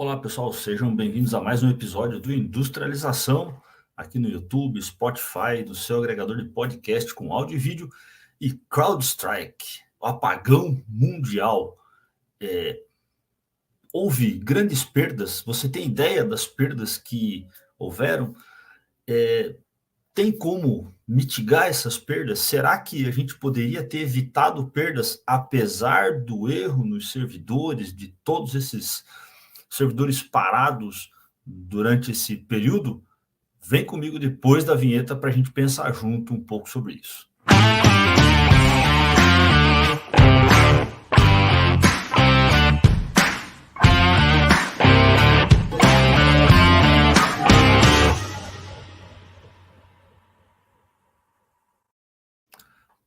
Olá, pessoal, sejam bem-vindos a mais um episódio do Industrialização, aqui no YouTube, Spotify, no seu agregador de podcast com áudio e vídeo, e CrowdStrike, o apagão mundial. Houve grandes perdas, você tem ideia das perdas que houveram? Tem como mitigar essas perdas? Será que a gente poderia ter evitado perdas apesar do erro nos servidores, de todos esses servidores parados durante esse período? Vem comigo depois da vinheta para a gente pensar junto um pouco sobre isso.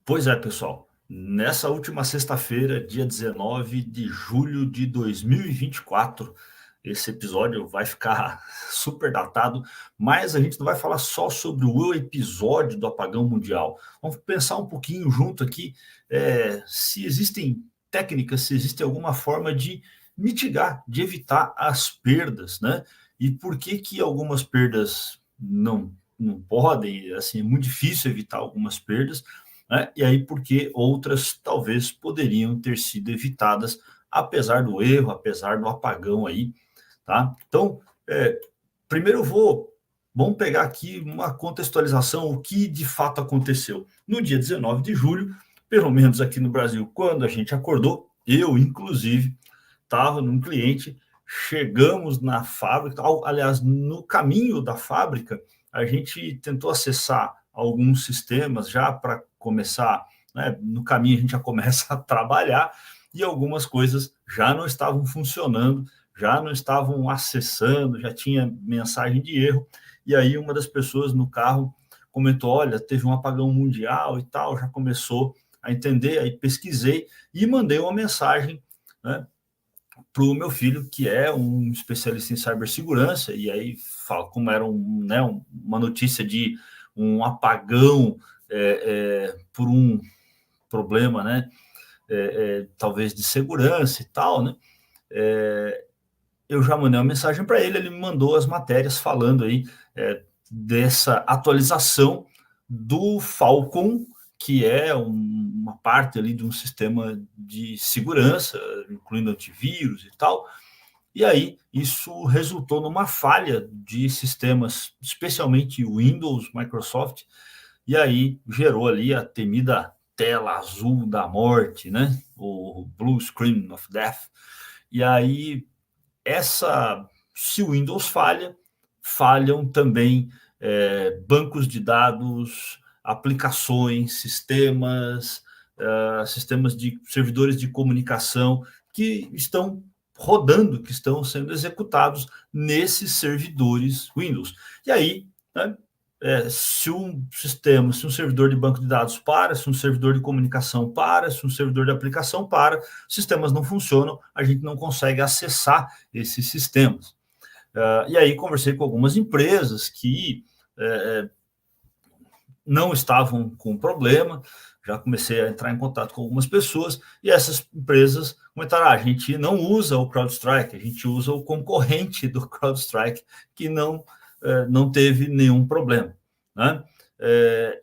Pois é, pessoal. Nessa última sexta-feira, dia 19 de julho de 2024, esse episódio vai ficar super datado, mas a gente não vai falar só sobre o episódio do apagão mundial. Vamos pensar um pouquinho junto aqui, se existem técnicas, se existe alguma forma de mitigar, de evitar as perdas, né? E por que algumas perdas não podem, assim, é muito difícil evitar algumas perdas, né? E aí porque outras talvez poderiam ter sido evitadas, apesar do erro, apesar do apagão aí, tá? Então, primeiro vamos pegar aqui uma contextualização, o que de fato aconteceu. No dia 19 de julho, pelo menos aqui no Brasil, quando a gente acordou, eu, inclusive, estava num cliente, chegamos na fábrica, aliás, no caminho da fábrica, a gente tentou acessar alguns sistemas já para começar, né, no caminho a gente já começa a trabalhar, e algumas coisas já não estavam funcionando, já não estavam acessando, já tinha mensagem de erro, e aí uma das pessoas no carro comentou, olha, teve um apagão mundial e tal, já começou a entender, aí pesquisei e mandei uma mensagem, né, para o meu filho, que é um especialista em cibersegurança, e aí fala como era uma notícia de um apagão por um problema, né, talvez de segurança e tal, né, eu já mandei uma mensagem para ele, ele me mandou as matérias falando aí dessa atualização do Falcon, que é uma parte ali de um sistema de segurança, incluindo antivírus e tal. E aí isso resultou numa falha de sistemas, especialmente Windows, Microsoft, e aí gerou ali a temida tela azul da morte, né? O Blue Screen of Death. E aí se o Windows falha, falham também bancos de dados, aplicações, sistemas de servidores de comunicação que estão rodando, que estão sendo executados nesses servidores Windows. E aí, né, se um sistema, se um servidor de banco de dados para, se um servidor de comunicação para, se um servidor de aplicação para, sistemas não funcionam, a gente não consegue acessar esses sistemas. E aí conversei com algumas empresas que não estavam com problema, já comecei a entrar em contato com algumas pessoas, e essas empresas comentaram, a gente não usa o CrowdStrike, a gente usa o concorrente do CrowdStrike, que não teve nenhum problema, né?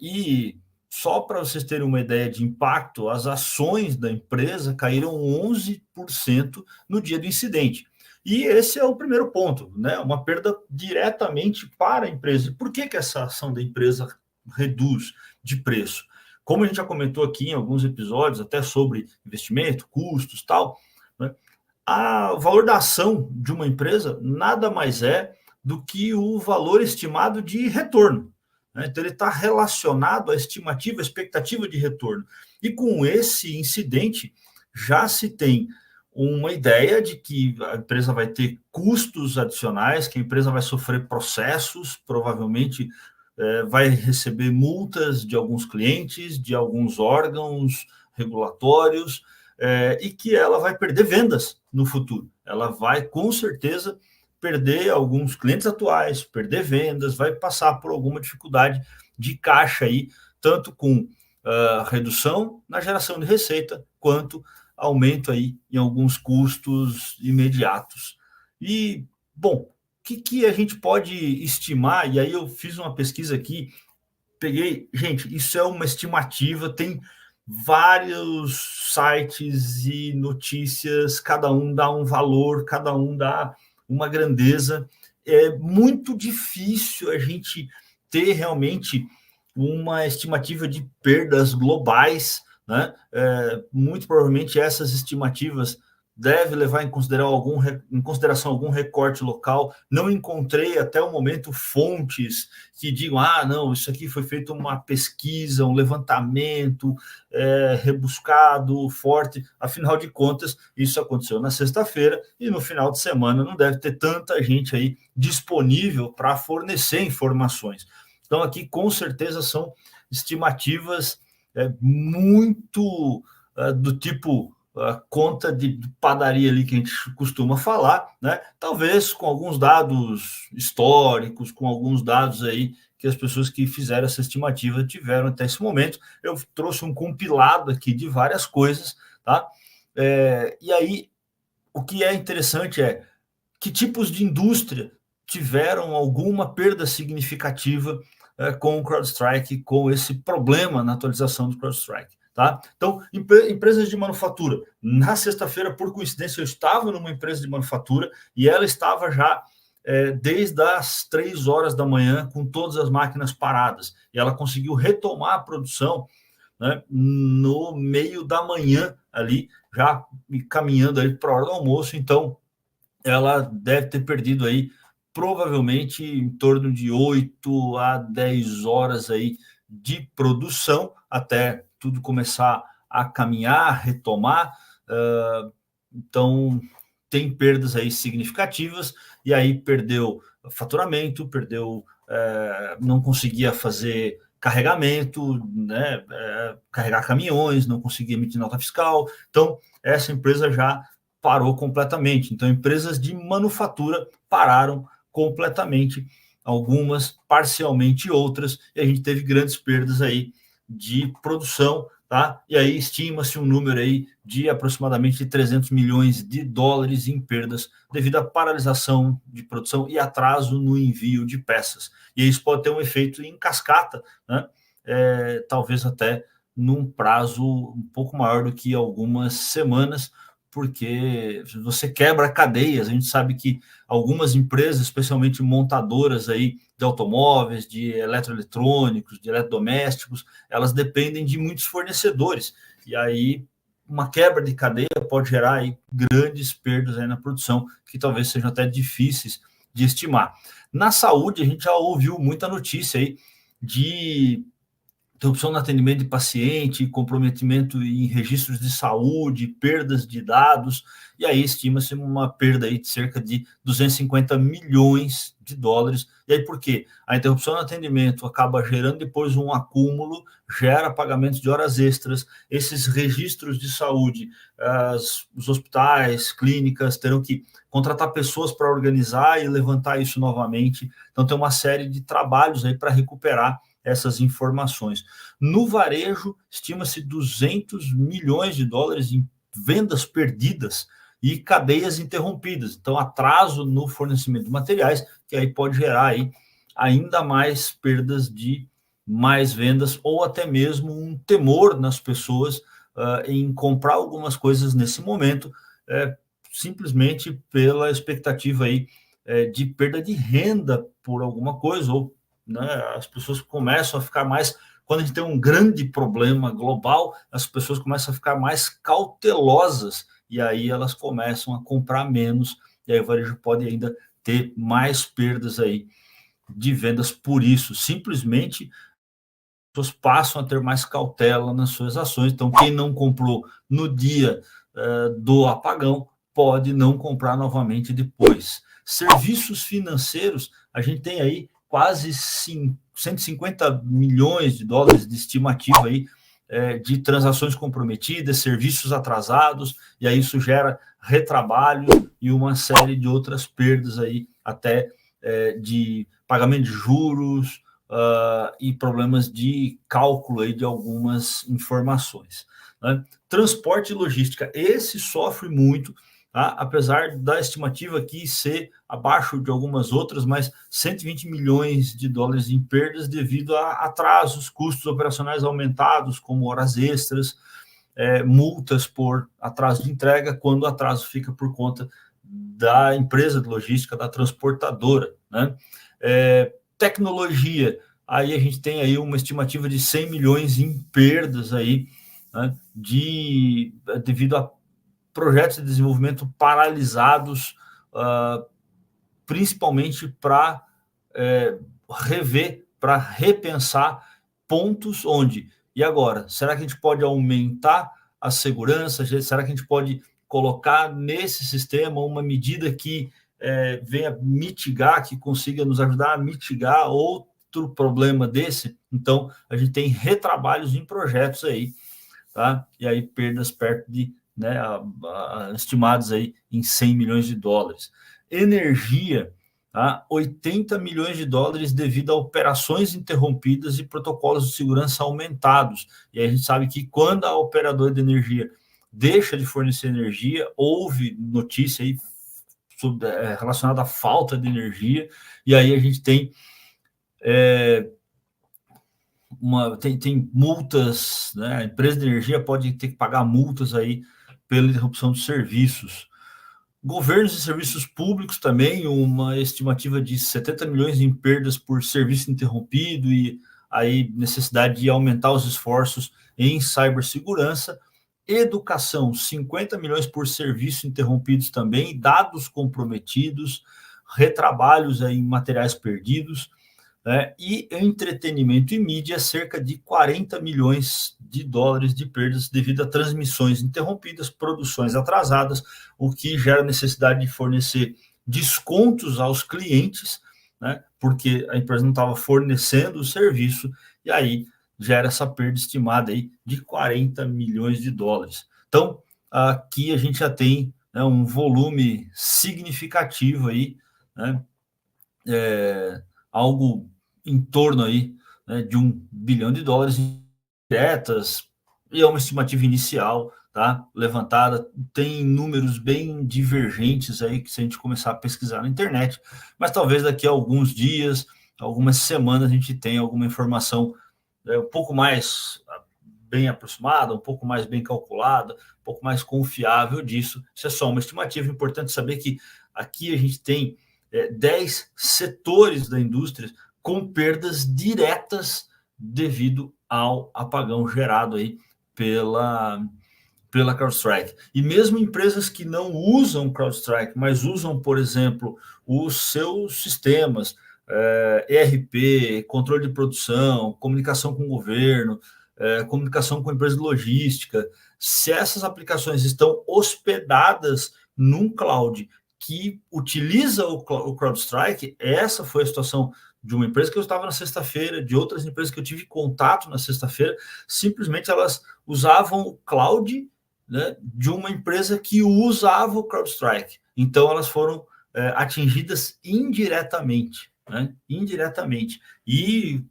E só para vocês terem uma ideia de impacto, as ações da empresa caíram 11% no dia do incidente. E esse é o primeiro ponto, né? Uma perda diretamente para a empresa. Por que essa ação da empresa reduz de preço? Como a gente já comentou aqui em alguns episódios, até sobre investimento, custos, tal, né? O valor da ação de uma empresa nada mais é do que o valor estimado de retorno, né? Então, ele está relacionado à estimativa, à expectativa de retorno. E com esse incidente, já se tem uma ideia de que a empresa vai ter custos adicionais, que a empresa vai sofrer processos, provavelmente vai receber multas de alguns clientes, de alguns órgãos regulatórios, e que ela vai perder vendas no futuro. Ela vai, com certeza, perder alguns clientes atuais, perder vendas, vai passar por alguma dificuldade de caixa aí, tanto com redução na geração de receita, quanto aumento aí em alguns custos imediatos. E, bom, o que a gente pode estimar? E aí eu fiz uma pesquisa aqui, peguei, gente, isso é uma estimativa, tem vários sites e notícias, cada um dá um valor, cada um dá uma grandeza. É muito difícil a gente ter realmente uma estimativa de perdas globais, né? Muito provavelmente essas estimativas deve levar em consideração algum recorte local. Não encontrei até o momento fontes que digam, não, isso aqui foi feito uma pesquisa, um levantamento rebuscado, forte. Afinal de contas, isso aconteceu na sexta-feira e no final de semana não deve ter tanta gente aí disponível para fornecer informações. Então, aqui com certeza são estimativas muito do tipo conta de padaria ali que a gente costuma falar, né? Talvez com alguns dados históricos, com alguns dados aí que as pessoas que fizeram essa estimativa tiveram até esse momento. Eu trouxe um compilado aqui de várias coisas, tá? E aí, o que é interessante é que tipos de indústria tiveram alguma perda significativa com o CrowdStrike, com esse problema na atualização do CrowdStrike. Tá? Então, empresas de manufatura. Na sexta-feira, por coincidência, eu estava numa empresa de manufatura e ela estava já desde as 3 horas da manhã com todas as máquinas paradas. E ela conseguiu retomar a produção, né, no meio da manhã ali, já caminhando aí para a hora do almoço. Então, ela deve ter perdido aí provavelmente em torno de 8 a 10 horas aí de produção até tudo começar a caminhar, retomar. Então, tem perdas aí significativas, e aí perdeu faturamento, perdeu, não conseguia fazer carregamento, né, carregar caminhões, não conseguia emitir nota fiscal. Então, essa empresa já parou completamente. Então, empresas de manufatura pararam completamente, algumas parcialmente, outras, e a gente teve grandes perdas aí de produção, tá? E aí estima-se um número aí de aproximadamente 300 milhões de dólares em perdas devido à paralisação de produção e atraso no envio de peças. E isso pode ter um efeito em cascata, né? Talvez até num prazo um pouco maior do que algumas semanas, porque você quebra cadeias. A gente sabe que algumas empresas, especialmente montadoras aí de automóveis, de eletroeletrônicos, de eletrodomésticos, elas dependem de muitos fornecedores. E aí uma quebra de cadeia pode gerar aí grandes perdas aí na produção, que talvez sejam até difíceis de estimar. Na saúde, a gente já ouviu muita notícia aí de interrupção no atendimento de paciente, comprometimento em registros de saúde, perdas de dados, e aí estima-se uma perda aí de cerca de 250 milhões de dólares. E aí por quê? A interrupção no atendimento acaba gerando depois um acúmulo, gera pagamentos de horas extras, esses registros de saúde, os hospitais, clínicas terão que contratar pessoas para organizar e levantar isso novamente. Então tem uma série de trabalhos aí para recuperar essas informações. No varejo, estima-se 200 milhões de dólares em vendas perdidas e cadeias interrompidas. Então, atraso no fornecimento de materiais, que aí pode gerar aí ainda mais perdas de mais vendas, ou até mesmo um temor nas pessoas em comprar algumas coisas nesse momento, simplesmente pela expectativa aí de perda de renda por alguma coisa, ou, né, as pessoas começam a ficar mais. Quando a gente tem um grande problema global, as pessoas começam a ficar mais cautelosas e aí elas começam a comprar menos, e aí o varejo pode ainda ter mais perdas aí de vendas por isso. Simplesmente as pessoas passam a ter mais cautela nas suas ações. Então, quem não comprou no dia do apagão pode não comprar novamente depois. Serviços financeiros, a gente tem aí quase 150 milhões de dólares de estimativa aí de transações comprometidas, serviços atrasados, e aí isso gera retrabalho e uma série de outras perdas aí, até de pagamento de juros e problemas de cálculo aí de algumas informações, né? Transporte e logística, esse sofre muito, tá? Apesar da estimativa aqui ser abaixo de algumas outras, mas 120 milhões de dólares em perdas devido a atrasos, custos operacionais aumentados, como horas extras, multas por atraso de entrega, quando o atraso fica por conta da empresa de logística, da transportadora, né? Tecnologia, aí a gente tem aí uma estimativa de 100 milhões em perdas aí, né, devido a projetos de desenvolvimento paralisados, principalmente para rever, para repensar pontos onde, e agora, será que a gente pode aumentar a segurança? Será que a gente pode colocar nesse sistema uma medida que venha mitigar, que consiga nos ajudar a mitigar outro problema desse? Então, a gente tem retrabalhos em projetos aí, tá? E aí perdas perto de, né, estimados aí em 100 milhões de dólares. Energia, tá? 80 milhões de dólares devido a operações interrompidas e protocolos de segurança aumentados. E aí a gente sabe que quando a operadora de energia deixa de fornecer energia, houve notícia aí relacionada à falta de energia, e aí a gente tem tem multas, né? A empresa de energia pode ter que pagar multas aí pela interrupção de serviços. Governos e serviços públicos também, uma estimativa de 70 milhões em perdas por serviço interrompido e aí necessidade de aumentar os esforços em cibersegurança. Educação, 50 milhões por serviços interrompidos também, dados comprometidos, retrabalhos aí em materiais perdidos. E entretenimento e mídia, cerca de 40 milhões de dólares de perdas devido a transmissões interrompidas, produções atrasadas, o que gera necessidade de fornecer descontos aos clientes, né, porque a empresa não estava fornecendo o serviço, e aí gera essa perda estimada aí de 40 milhões de dólares. Então, aqui a gente já tem, né, um volume significativo aí, né, algo em torno aí, né, de $1 bilhão em diretas, e é uma estimativa inicial, tá, levantada, tem números bem divergentes aí, que se a gente começar a pesquisar na internet, mas talvez daqui a alguns dias, algumas semanas, a gente tenha alguma informação um pouco mais bem aproximada, um pouco mais bem calculada, um pouco mais confiável disso. Isso é só uma estimativa. Importante saber que aqui a gente tem 10 setores da indústria com perdas diretas devido ao apagão gerado aí pela CrowdStrike. E mesmo empresas que não usam CrowdStrike, mas usam, por exemplo, os seus sistemas, ERP, controle de produção, comunicação com o governo, comunicação com a empresa de logística, se essas aplicações estão hospedadas num cloud que utiliza o CrowdStrike, essa foi a situação de uma empresa que eu estava na sexta-feira, de outras empresas que eu tive contato na sexta-feira, simplesmente elas usavam o cloud, né, de uma empresa que usava o CrowdStrike. Então, elas foram atingidas indiretamente, né, indiretamente. E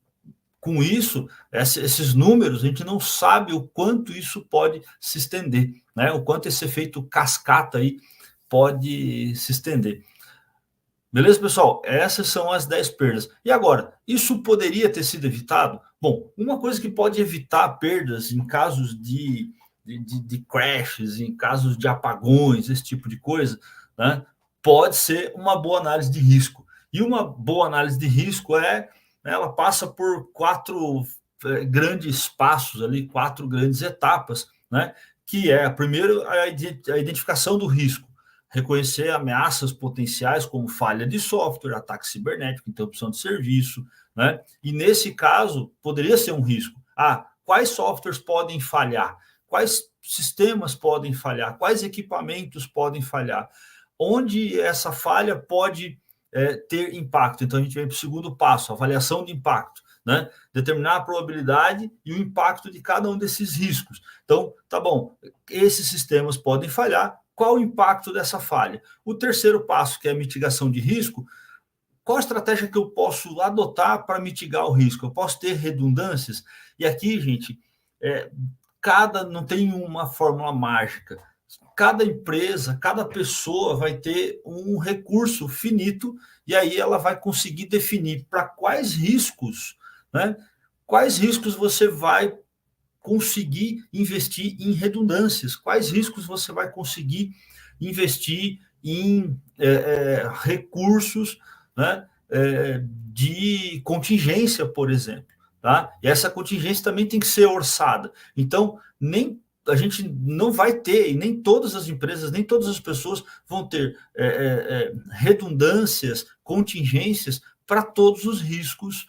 com isso, esses números, a gente não sabe o quanto isso pode se estender, né, o quanto esse efeito cascata aí pode se estender. Beleza, pessoal? Essas são as 10 perdas. E agora, isso poderia ter sido evitado? Bom, uma coisa que pode evitar perdas em casos de crashes, em casos de apagões, esse tipo de coisa, né, pode ser uma boa análise de risco. E uma boa análise de risco ela passa por 4 grandes passos ali, 4 grandes etapas, né? Que é, primeiro, a identificação do risco, reconhecer ameaças potenciais como falha de software, ataque cibernético, interrupção de serviço, né? E nesse caso, poderia ser um risco. Quais softwares podem falhar? Quais sistemas podem falhar? Quais equipamentos podem falhar? Onde essa falha pode ter impacto? Então, a gente vem para o segundo passo, avaliação de impacto, né? Determinar a probabilidade e o impacto de cada um desses riscos. Então, tá bom, esses sistemas podem falhar, qual o impacto dessa falha? O terceiro passo, que é a mitigação de risco, qual a estratégia que eu posso adotar para mitigar o risco? Eu posso ter redundâncias? E aqui, gente, não tem uma fórmula mágica, cada empresa, cada pessoa vai ter um recurso finito e aí ela vai conseguir definir para quais riscos, né? Quais riscos você vai conseguir investir em redundâncias, quais riscos você vai conseguir investir em recursos, né, de contingência, por exemplo. Tá? E essa contingência também tem que ser orçada. Então, nem a gente não vai ter, e nem todas as empresas, nem todas as pessoas vão ter redundâncias, contingências para todos os riscos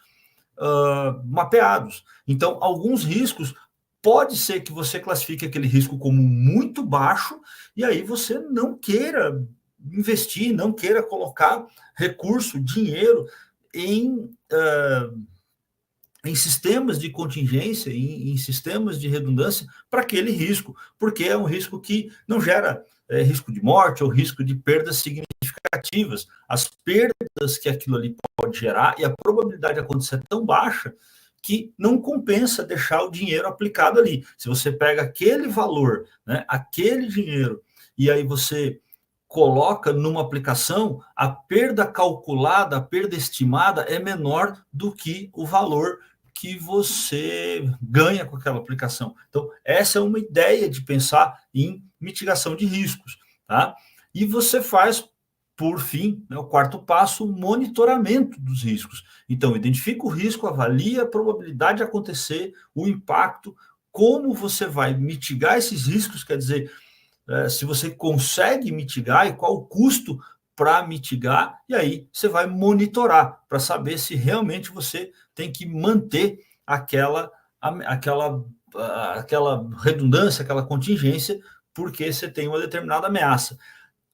mapeados. Então, alguns riscos pode ser que você classifique aquele risco como muito baixo e aí você não queira investir, não queira colocar recurso, dinheiro em, em sistemas de contingência, em sistemas de redundância para aquele risco, porque é um risco que não gera risco de morte ou risco de perdas significativas. As perdas que aquilo ali pode gerar e a probabilidade de acontecer é tão baixa que não compensa deixar o dinheiro aplicado ali. Se você pega aquele valor, né, aquele dinheiro, e aí você coloca numa aplicação, a perda calculada, a perda estimada é menor do que o valor que você ganha com aquela aplicação. Então, essa é uma ideia de pensar em mitigação de riscos, tá? E você faz, por fim, né, o quarto passo, o monitoramento dos riscos. Então, identifica o risco, avalia a probabilidade de acontecer, o impacto, como você vai mitigar esses riscos, quer dizer, se você consegue mitigar e qual o custo para mitigar, e aí você vai monitorar para saber se realmente você tem que manter aquela redundância, aquela contingência, porque você tem uma determinada ameaça.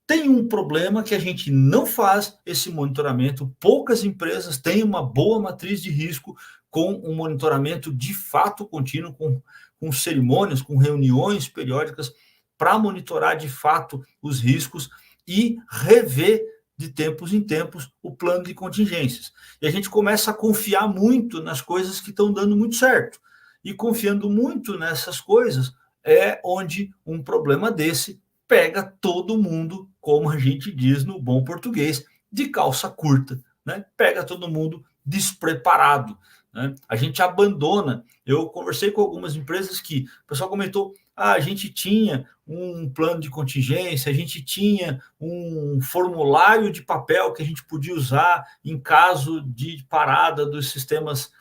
Tem um problema que a gente não faz esse monitoramento. Poucas empresas têm uma boa matriz de risco com um monitoramento de fato contínuo, com cerimônias, com reuniões periódicas para monitorar de fato os riscos e rever de tempos em tempos o plano de contingências. E a gente começa a confiar muito nas coisas que estão dando muito certo. E confiando muito nessas coisas é onde um problema desse pega todo mundo, como a gente diz no bom português, de calça curta, né? Pega todo mundo despreparado, né? A gente abandona. Eu conversei com algumas empresas que o pessoal comentou: a gente tinha um plano de contingência, a gente tinha um formulário de papel que a gente podia usar em caso de parada dos sistemas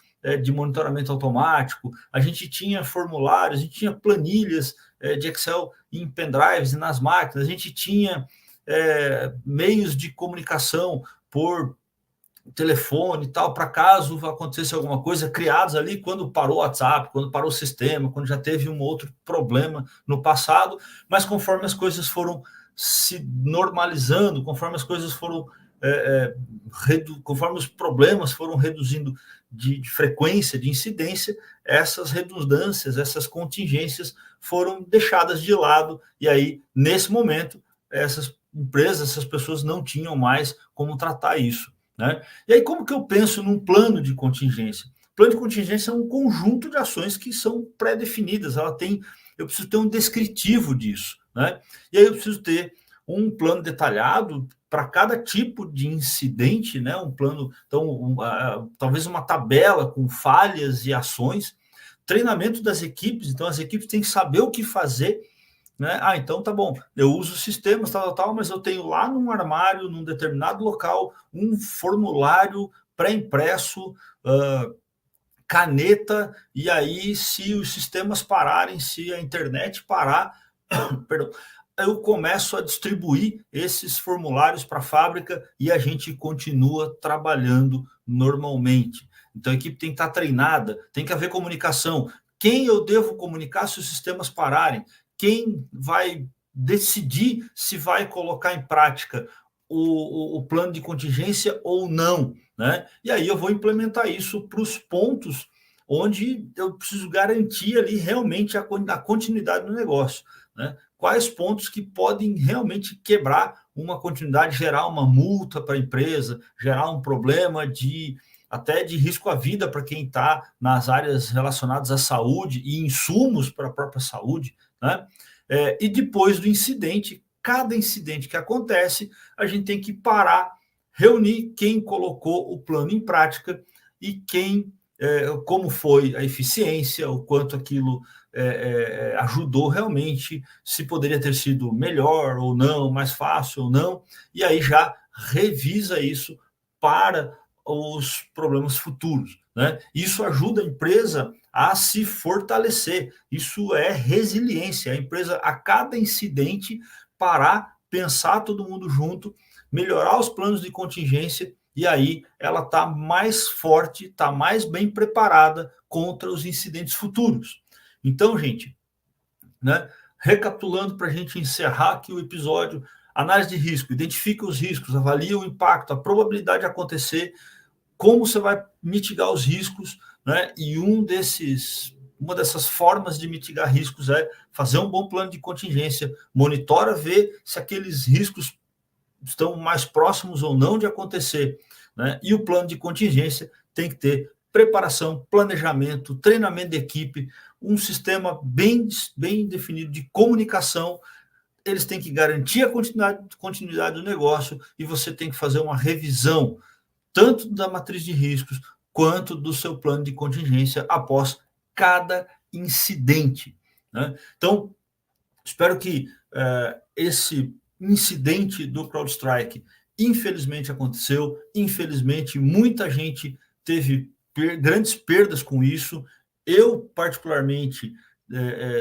de monitoramento automático, a gente tinha formulários, a gente tinha planilhas de Excel em pendrives e nas máquinas, a gente tinha meios de comunicação por telefone e tal, para caso acontecesse alguma coisa, criados ali quando parou o WhatsApp, quando parou o sistema, quando já teve um outro problema no passado, mas conforme as coisas foram se normalizando, conforme as coisas foram conforme os problemas foram reduzindo de frequência, de incidência, essas redundâncias, essas contingências foram deixadas de lado, e aí, nesse momento, essas empresas, essas pessoas não tinham mais como tratar isso, né? E aí, como que eu penso num plano de contingência? Plano de contingência é um conjunto de ações que são pré-definidas, eu preciso ter um descritivo disso, né? E aí eu preciso ter um plano detalhado para cada tipo de incidente, né? Um plano, então, talvez uma tabela com falhas e ações, treinamento das equipes, então as equipes têm que saber o que fazer, né? Então tá bom, eu uso sistemas, tal, mas eu tenho lá num armário, num determinado local, um formulário pré-impresso, caneta, e aí, se os sistemas pararem, se a internet parar, perdão, eu começo a distribuir esses formulários para a fábrica e a gente continua trabalhando normalmente. Então a equipe tem que estar treinada, tem que haver comunicação. Quem eu devo comunicar se os sistemas pararem? Quem vai decidir se vai colocar em prática o plano de contingência ou não, né? E aí eu vou implementar isso para os pontos onde eu preciso garantir ali realmente a continuidade do negócio, né? Quais pontos que podem realmente quebrar uma continuidade, gerar uma multa para a empresa, gerar um problema até de risco à vida para quem está nas áreas relacionadas à saúde e insumos para a própria saúde, né? E depois do incidente, cada incidente que acontece, a gente tem que parar, reunir quem colocou o plano em prática e como foi a eficiência, o quanto aquilo ajudou realmente, se poderia ter sido melhor ou não, mais fácil ou não, e aí já revisa isso para os problemas futuros, né? Isso ajuda a empresa a se fortalecer. Isso é resiliência. A empresa, a cada incidente, parar, pensar todo mundo junto, melhorar os planos de contingência, e aí ela está mais forte, está mais bem preparada contra os incidentes futuros. Então, gente, né, recapitulando para a gente encerrar aqui o episódio: análise de risco, identifica os riscos, avalia o impacto, a probabilidade de acontecer, como você vai mitigar os riscos, né? E uma dessas formas de mitigar riscos é fazer um bom plano de contingência, monitora, ver se aqueles riscos estão mais próximos ou não de acontecer, né? E o plano de contingência tem que ter preparação, planejamento, treinamento de equipe, um sistema bem definido de comunicação. Eles têm que garantir a continuidade do negócio, e você tem que fazer uma revisão tanto da matriz de riscos quanto do seu plano de contingência após cada incidente, né? Então, espero que esse incidente do CrowdStrike, infelizmente aconteceu, infelizmente muita gente teve grandes perdas com isso. Eu, particularmente,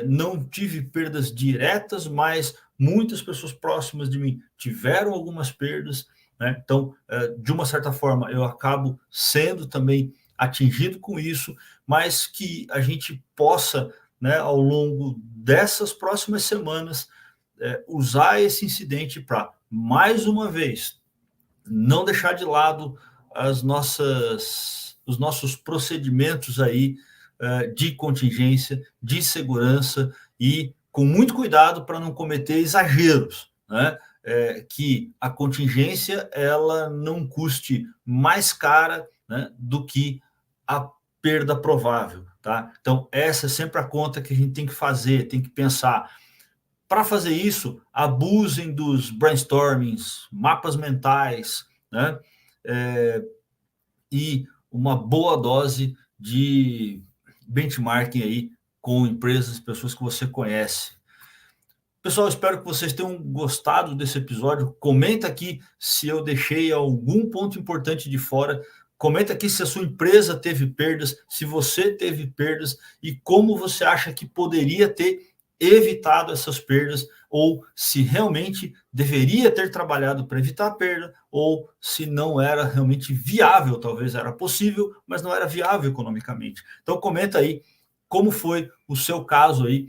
não tive perdas diretas, mas muitas pessoas próximas de mim tiveram algumas perdas, né? Então, de uma certa forma, eu acabo sendo também atingido com isso, mas que a gente possa, né, ao longo dessas próximas semanas, usar esse incidente para, mais uma vez, não deixar de lado os nossos procedimentos aí de contingência, de segurança, e com muito cuidado para não cometer exageros, né? Que a contingência ela não custe mais cara, né, do que a perda provável, tá? Então, essa é sempre a conta que a gente tem que fazer, tem que pensar. Para fazer isso, abusem dos brainstormings, mapas mentais, né? E uma boa dose de benchmarking aí com empresas, pessoas que você conhece. Pessoal, espero que vocês tenham gostado desse episódio. Comenta aqui se eu deixei algum ponto importante de fora. Comenta aqui se a sua empresa teve perdas, se você teve perdas e como você acha que poderia ter evitado essas perdas, ou se realmente deveria ter trabalhado para evitar a perda, ou se não era realmente viável. Talvez era possível, mas não era viável economicamente. Então comenta aí como foi o seu caso aí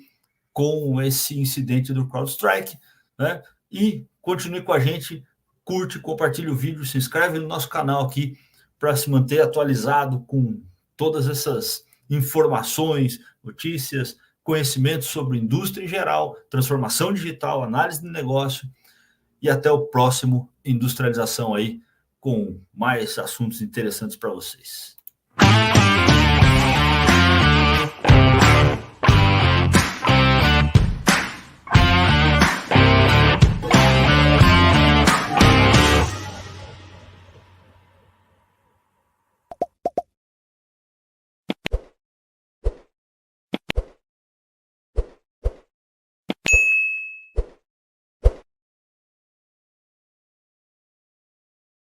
com esse incidente do CrowdStrike, né? E continue com a gente, curte, compartilhe o vídeo, se inscreve no nosso canal aqui para se manter atualizado com todas essas informações, notícias, conhecimentos sobre indústria em geral, transformação digital, análise de negócio, e até o próximo Industrialização aí, com mais assuntos interessantes para vocês.